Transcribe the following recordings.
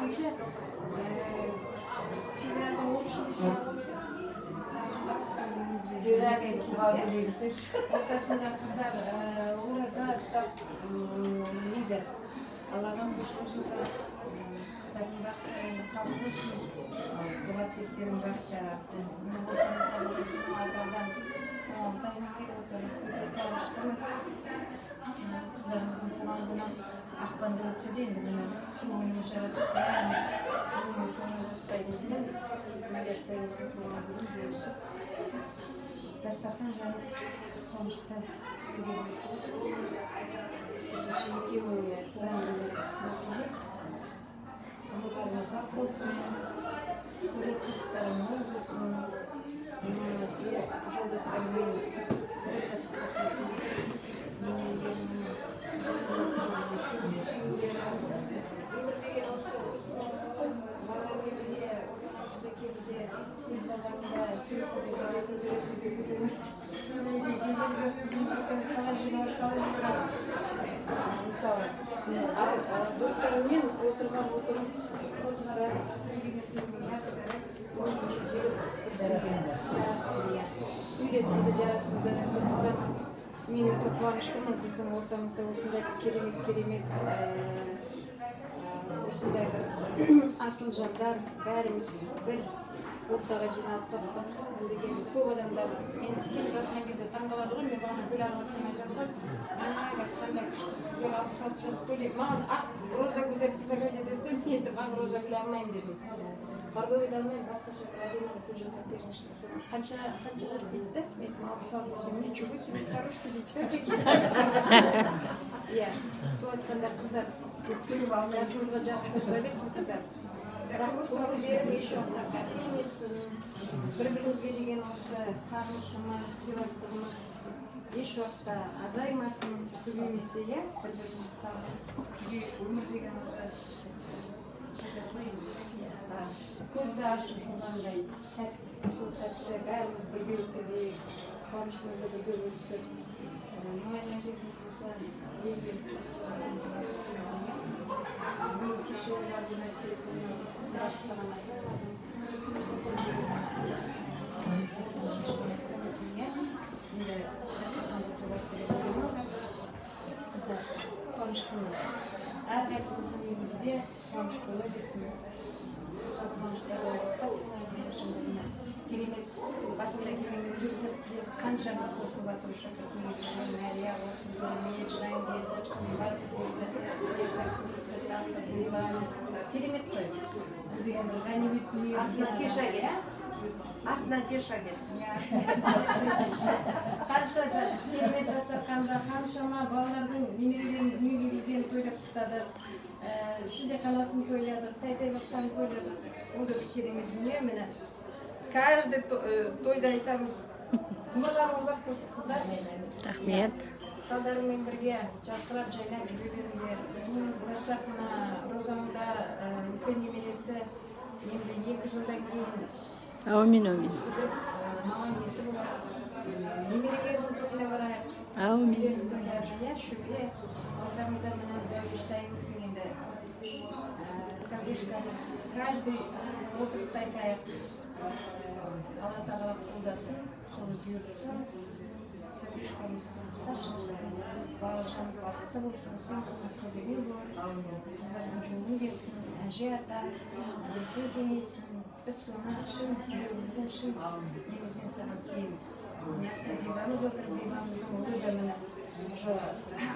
қанша февральдың 13-інде ортасында қыздар ораза ұстап нейді Аллаға құлшылық жасап қыздардың бақыттарын қабыл болсын, дұға тілектерін бақыттары аталған қуантайымыз келіп отыр, өте қуаныштымыз. Қыздарымыздың туған күні ақпанда өтсе де енді міне көңіліміз жарасып бәріміз күннің соңына жастай кезінен Мәлештайымыздың туған күнін бөлісіп дастархан жанып қуанышта бірге бөлісіп отырмыз. Екеуіне туған күндері қосылып ұлдарымызға болсын, көрек қызықтарым мол болсын, өмірімізге жолдастарымен мысалы, достарымен отырған отырыс көзқарас үйлесімді жарасымды. Мен өте қуаныштымын біздің ортамызда осындай керемет осындай бір асыл жандар бәріміз бір ортаға жиналып қаттық. Деген көп адамдар мен келіп жатқан кезде таңғалады ғой, мен бағана гүл араласым айтады ғой, қандай күштісіздер, 66 жас төлейді. Маған ақ роза гүлдерді загадить етті, енді маған роза гүл алмаймын дедім. Бордовый алмаймын, басқаша әдемі гүл жасап беріңізші. Қанша жас дейді? Мен 66 десем, ничего себе старушка дейді. Иә, сол айтқандар қыздар, жасыңызға жас қосыла берсін қыздар. Бірақ көңілдерің еш уақытта қателемесін, бір-бірімізге деген осы сағынышымыз, сыйластығымыз еш уақытта азаймасын, көбеймесе, иә, бір-бірімізді сағынып, өмір деген осы көзді ашып жұмғандай сәт, сол сәтті бәріміз бірге өткізейік, қуанышымызды бірге бөлісіп, мұңайған кезіміз болса, мен кеше олардың телефонынан бірақ саған айтамадым. Қуаныштымыз. Әрқайсымыздың үйімізде қуаныш бола берсін. Сол қуаныштарды керемет, басында керемет жүргізді. Қаншамыз қосылып жатыр шәкірттерімізбен, Мәрия болсын, Гүлмет, Жангелді, Қымбат болды, керемет қой. Деген бір ғанибет дүние. Артынан кеша кет. Қанша керемет дастарханда, қаншама балалардың немерелерін дүниеге келген тойлап тастадық. Шілдеханасын тойладық, Тайтай басқанын тойладық. Ол да бір керемет дүние. Міне каждый тойда айтамыз. Ғұмырларың ұзақ болсын қыздар. Рахмет. Шалдарыңмен бірге жарқырап жайнап жүре беріңдер. Болашақ мына Розамында үлкен немересі енді 2 жылдан кейін Аумин. маған несі болады. Немерелердің тойына барайық. Аумин. Шөбе алдарыңызда міне зәуештайымыздың енді сәулешкамыз. Каждый отырыста айтайық. Алла тағала қолдасын, соны бұйыртсын. Сәулешкамыз ташысын, балажан бақытты болсын, сен соның кезеген бол, қыздардың жолын берсін, әже ата, өзі денесін, біз соны шын жүрегімізден шын негізден саған тілейміз. Бейбамыз отыр, бейбамыздың ұлы да міне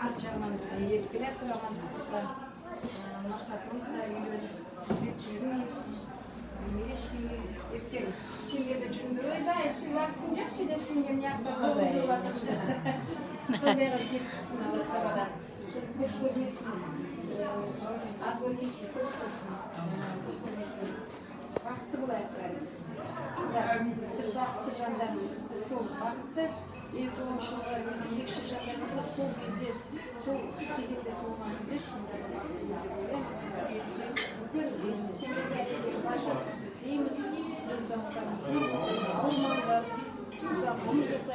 арт жағынан еріп келеді, аман болса, мақсатымыз да үйленіп, жүрегін есін. Ертең сендерді жүріңдер, ойбай, сүй уақытың жоқ, сөйдескен емне ақтар болып жатыр. Сондайға жеткісін алып табада. Көш көрмесін, аз көрмесін, көш көрсін. Бақытты болайық бәріміз. Біз бақытты жандармыз, сол бақытты 2010 жылға ерекше жағдайымызда сол кезде, сол кезекте туылғанымызды бүгін сендерге дейміз, денсаулықтарыңыз болмаңдар, ғұмыр жасаңдар.